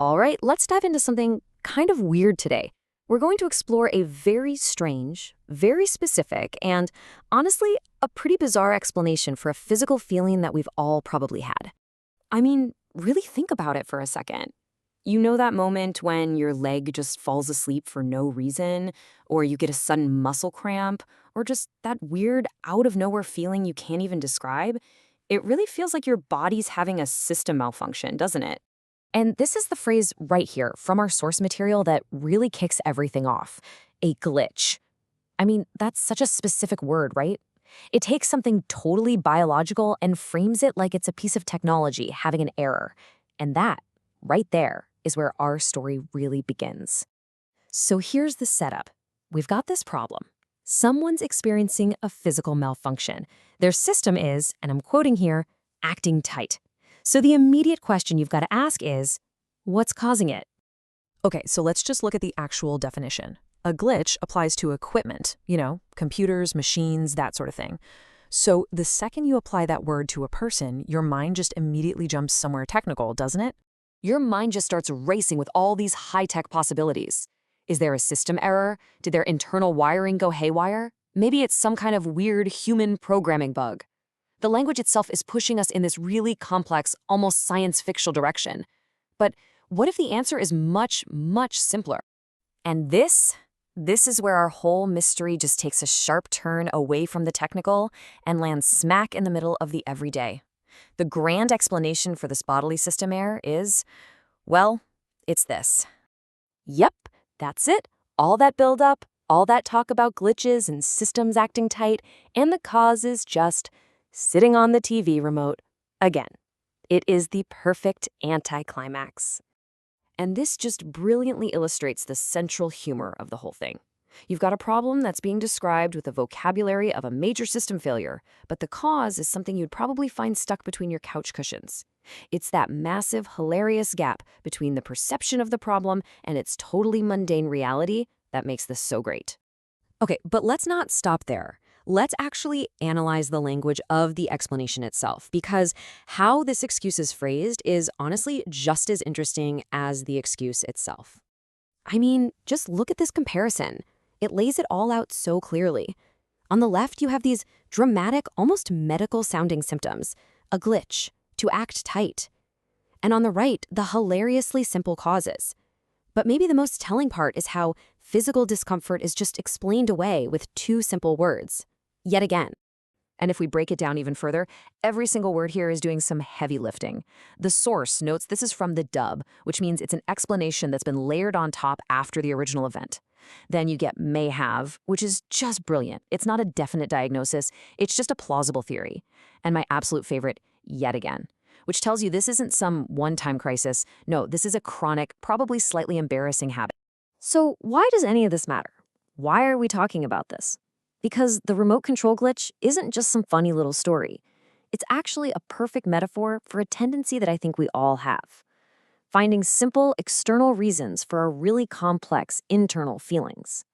All right, let's dive into something kind of weird today. We're going to explore a very strange, very specific, and honestly, a pretty bizarre explanation for a physical feeling that we've all probably had. I mean, really think about it for a second. You know that moment when your leg just falls asleep for no reason, or you get a sudden muscle cramp, or just that weird out of nowhere feeling you can't even describe? It really feels like your body's having a system malfunction, doesn't it? And this is the phrase right here from our source material that really kicks everything off: a glitch. I mean, that's such a specific word, right? It takes something totally biological and frames it like it's a piece of technology having an error. And that, right there, is where our story really begins. So here's the setup. We've got this problem. Someone's experiencing a physical malfunction. Their system is, and I'm quoting here, acting tight. So the immediate question you've got to ask is, what's causing it? Okay, so let's just look at the actual definition. A glitch applies to equipment, computers, machines, that sort of thing. So the second you apply that word to a person, your mind just immediately jumps somewhere technical, doesn't it? Your mind just starts racing with all these high-tech possibilities. Is there a system error? Did their internal wiring go haywire? Maybe it's some kind of weird human programming bug. The language itself is pushing us in this really complex, almost science-fictional direction. But what if the answer is much, much simpler? And this is where our whole mystery just takes a sharp turn away from the technical and lands smack in the middle of the everyday. The grand explanation for this bodily system error is, well, it's this. Yep, that's it. All that buildup, all that talk about glitches and systems acting tight, and the cause is just sitting on the TV remote again. It is the perfect anticlimax. And this just brilliantly illustrates the central humor of the whole thing. You've got a problem that's being described with the vocabulary of a major system failure, but the cause is something you'd probably find stuck between your couch cushions. It's that massive, hilarious gap between the perception of the problem and its totally mundane reality that makes this so great. Okay, but let's not stop there. Let's actually analyze the language of the explanation itself, because how this excuse is phrased is honestly just as interesting as the excuse itself. I mean, just look at this comparison. It lays it all out so clearly. On the left, you have these dramatic, almost medical-sounding symptoms, a glitch, to act tight. And on the right, the hilariously simple causes. But maybe the most telling part is how physical discomfort is just explained away with two simple words. Yet again. And if we break it down even further, every single word here is doing some heavy lifting. The source notes this is from the dub, which means it's an explanation that's been layered on top after the original event. Then you get may have, which is just brilliant. It's not a definite diagnosis, it's just a plausible theory. And my absolute favorite, yet again, which tells you this isn't some one-time crisis. No, this is a chronic, probably slightly embarrassing habit. So why does any of this matter? Why are we talking about this? Because the remote control glitch isn't just some funny little story. It's actually a perfect metaphor for a tendency that I think we all have: finding simple external reasons for our really complex internal feelings.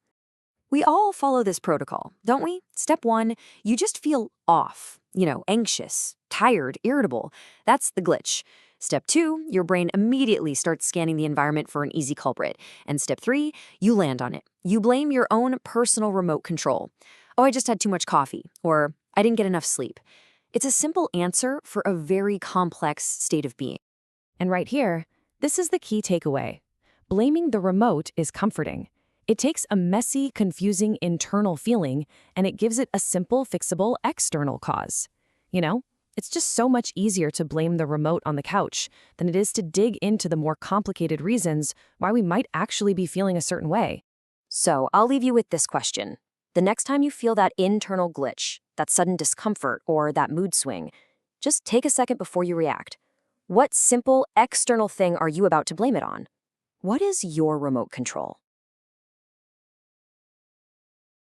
We all follow this protocol, don't we? Step 1, you just feel off, anxious, tired, irritable. That's the glitch. Step 2, your brain immediately starts scanning the environment for an easy culprit. And step 3, you land on it. You blame your own personal remote control. Oh, I just had too much coffee, or I didn't get enough sleep. It's a simple answer for a very complex state of being. And right here, this is the key takeaway. Blaming the remote is comforting. It takes a messy, confusing internal feeling, and it gives it a simple, fixable external cause. It's just so much easier to blame the remote on the couch than it is to dig into the more complicated reasons why we might actually be feeling a certain way. So I'll leave you with this question. The next time you feel that internal glitch, that sudden discomfort, or that mood swing, just take a second before you react. What simple external thing are you about to blame it on? What is your remote control?